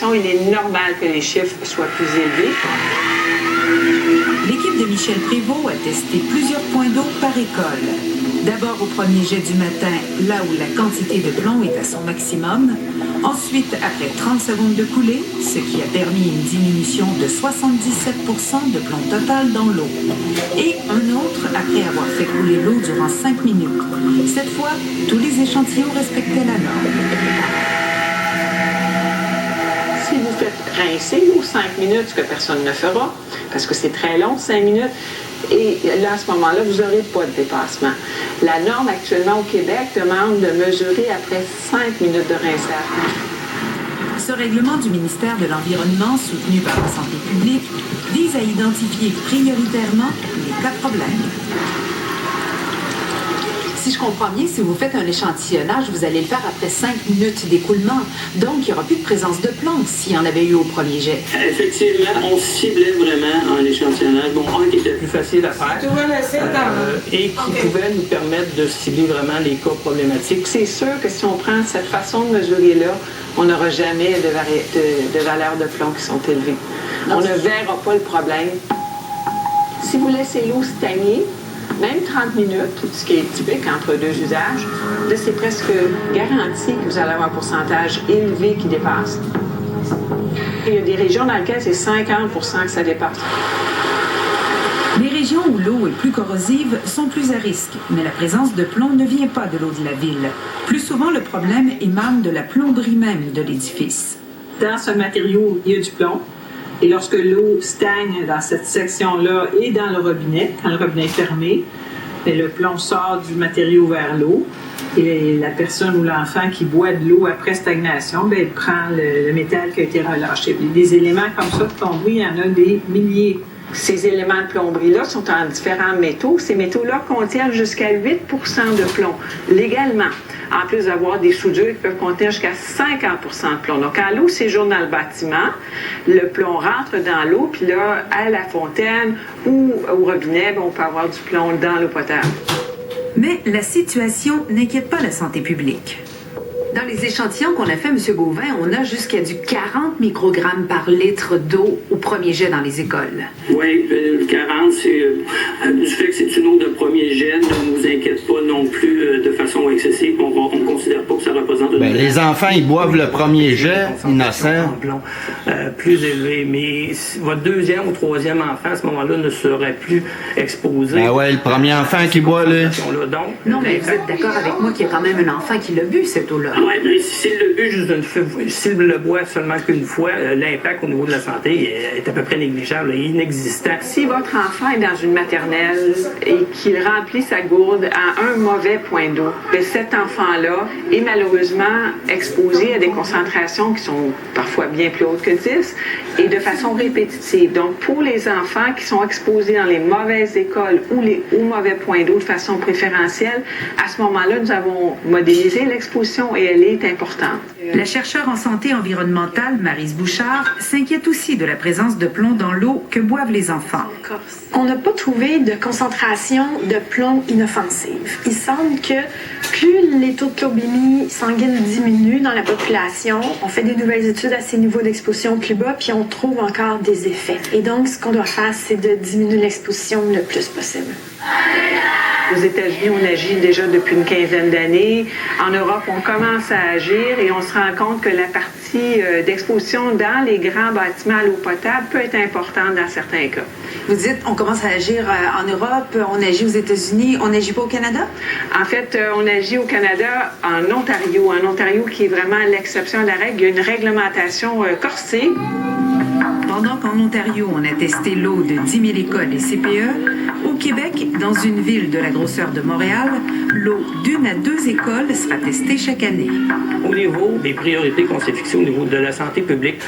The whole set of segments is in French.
Il est normal que les chiffres soient plus élevés. L'équipe de Michel Prévost a testé plusieurs points d'eau par école. D'abord au premier jet du matin, là où la quantité de plomb est à son maximum. Ensuite, après 30 secondes de coulée, ce qui a permis une diminution de 77% de plomb total dans l'eau. Et un autre après avoir fait couler l'eau durant 5 minutes. Cette fois, tous les échantillons respectaient la norme. Si vous faites rincer l'eau 5 minutes, ce que personne ne fera, parce que c'est très long, 5 minutes, et là, à ce moment-là, vous n'aurez pas de dépassement. La norme actuellement au Québec demande de mesurer après 5 minutes de rinçage. Ce règlement du ministère de l'Environnement, soutenu par la santé publique, vise à identifier prioritairement les cas de problème. Si je comprends bien, si vous faites un échantillonnage, vous allez le faire après 5 minutes d'écoulement. Donc, il n'y aura plus de présence de plomb s'il y en avait eu au premier jet. Effectivement, on ciblait vraiment un échantillonnage. Bon, un qui était plus facile à faire et qui pouvait nous permettre de cibler vraiment les cas problématiques. C'est sûr que si on prend cette façon de mesurer-là, on n'aura jamais de valeurs de plomb qui sont élevées. On ne verra pas le problème. Si vous laissez l'eau stagner, même 30 minutes, ce qui est typique entre deux usages, là, c'est presque garanti que vous allez avoir un pourcentage élevé qui dépasse. Il y a des régions dans lesquelles c'est 50% que ça dépasse. Les régions où l'eau est plus corrosive sont plus à risque, mais la présence de plomb ne vient pas de l'eau de la ville. Plus souvent, le problème émane de la plomberie même de l'édifice. Dans ce matériau, il y a du plomb. Et lorsque l'eau stagne dans cette section-là et dans le robinet, quand le robinet est fermé, le plomb sort du matériau vers l'eau. Et la personne ou l'enfant qui boit de l'eau après stagnation, elle prend le métal qui a été relâché. Des éléments comme ça de plomberie, il y en a des milliers. Ces éléments de plomberie-là sont en différents métaux. Ces métaux-là contiennent jusqu'à 8% de plomb, légalement. En plus d'avoir des soudures qui peuvent contenir jusqu'à 50% de plomb. Donc, quand l'eau séjourne dans le bâtiment, le plomb rentre dans l'eau, puis là, à la fontaine ou au robinet, on peut avoir du plomb dans l'eau potable. Mais la situation n'inquiète pas la santé publique. Dans les échantillons qu'on a fait, M. Gauvin, on a jusqu'à du 40 microgrammes par litre d'eau au premier jet dans les écoles. Oui, le 40, c'est du fait que c'est une eau de premier jet, ne nous inquiète pas non plus de façon excessive. On ne considère pas que ça représente... les enfants, ils boivent le premier jet, innocent. Plus élevé, mais votre deuxième ou troisième enfant, à ce moment-là, ne serait plus exposé. Ah ouais, le premier enfant qui boit, là. Non, mais vous êtes d'accord avec moi qu'il y a quand même un enfant qui l'a bu, cette eau-là. Oui, mais s'il le bu juste une fois, s'il le boit seulement qu'une fois, l'impact au niveau de la santé est à peu près négligeable, inexistant. Si votre enfant est dans une maternelle et qu'il remplit sa gourde à un mauvais point d'eau, cet enfant-là est malheureusement exposé à des concentrations qui sont parfois bien plus hautes que 10 et de façon répétitive. Donc, pour les enfants qui sont exposés dans les mauvaises écoles ou aux mauvais points d'eau de façon préférentielle, à ce moment-là, nous avons modélisé l'exposition et elle est importante. La chercheure en santé environnementale, Maryse Bouchard, s'inquiète aussi de la présence de plomb dans l'eau que boivent les enfants. On n'a pas trouvé de concentration de plomb inoffensive. Il semble que plus les taux de chlorobémie sanguine diminuent dans la population, on fait des nouvelles études à ces niveaux d'exposition plus bas, puis on trouve encore des effets. Et donc, ce qu'on doit faire, c'est de diminuer l'exposition le plus possible. Aux États-Unis, on agit déjà depuis une quinzaine d'années. En Europe, on commence à agir et on se rend compte que la partie d'exposition dans les grands bâtiments à l'eau potable peut être importante dans certains cas. Vous dites, on commence à agir en Europe, on agit aux États-Unis, on n'agit pas au Canada? En fait, on agit au Canada, en Ontario qui est vraiment l'exception à la règle. Il y a une réglementation corsée. Pendant qu'en Ontario, on a testé l'eau de 10 000 écoles et CPE, au Québec, dans une ville de la grosseur de Montréal, l'eau d'1 à 2 écoles sera testée chaque année. Au niveau des priorités qu'on s'est fixées au niveau de la santé publique,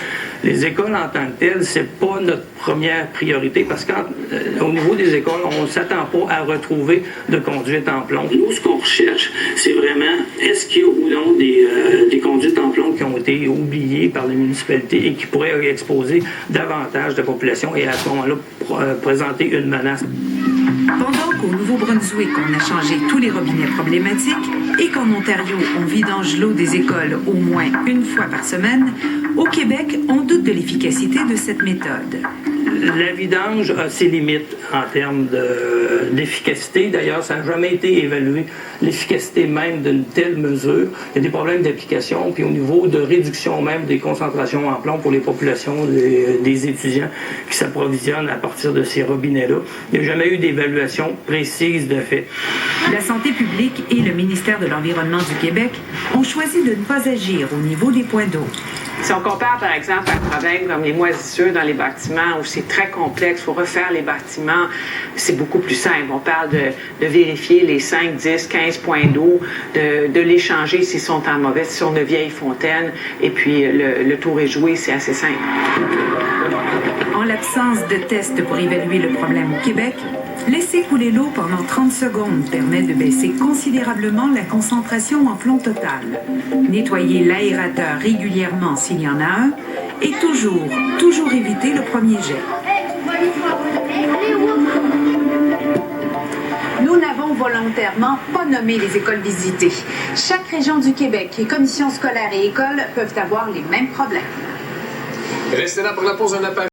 les écoles en tant que telles, c'est pas notre première priorité parce qu'au niveau des écoles, on ne s'attend pas à retrouver de conduite en plomb. Nous, ce qu'on recherche, c'est vraiment est-ce qu'il y a ou non des conduites en plomb qui ont été oubliées par les municipalités et qui pourraient exposer davantage de population et à ce moment-là présenter une menace. Pendant qu'au Nouveau-Brunswick, on a changé tous les robinets problématiques et qu'en Ontario, on vidange l'eau des écoles au moins une fois par semaine, au Québec, on doute de l'efficacité de cette méthode. La vidange a ses limites en termes d'efficacité. D'ailleurs, ça n'a jamais été évalué, l'efficacité même d'une telle mesure. Il y a des problèmes d'application, puis au niveau de réduction même des concentrations en plomb pour les populations des étudiants qui s'approvisionnent à partir de ces robinets-là. Il n'y a jamais eu d'évaluation précise de fait. La santé publique et le ministère de l'Environnement du Québec ont choisi de ne pas agir au niveau des points d'eau. Si on compare, par exemple, un problème comme les moisissures dans les bâtiments, où c'est très complexe, il faut refaire les bâtiments, c'est beaucoup plus simple. On parle de vérifier les 5, 10, 15 points d'eau, de les changer s'ils sont en mauvais, sur une vieille fontaine, et puis le tour est joué, c'est assez simple. En l'absence de tests pour évaluer le problème au Québec, laisser couler l'eau pendant 30 secondes permet de baisser considérablement la concentration en plomb total. Nettoyer l'aérateur régulièrement s'il y en a un et toujours éviter le premier jet. Nous n'avons volontairement pas nommé les écoles visitées. Chaque région du Québec, et commissions scolaires et écoles peuvent avoir les mêmes problèmes. Restez là pour la pause d'un appel.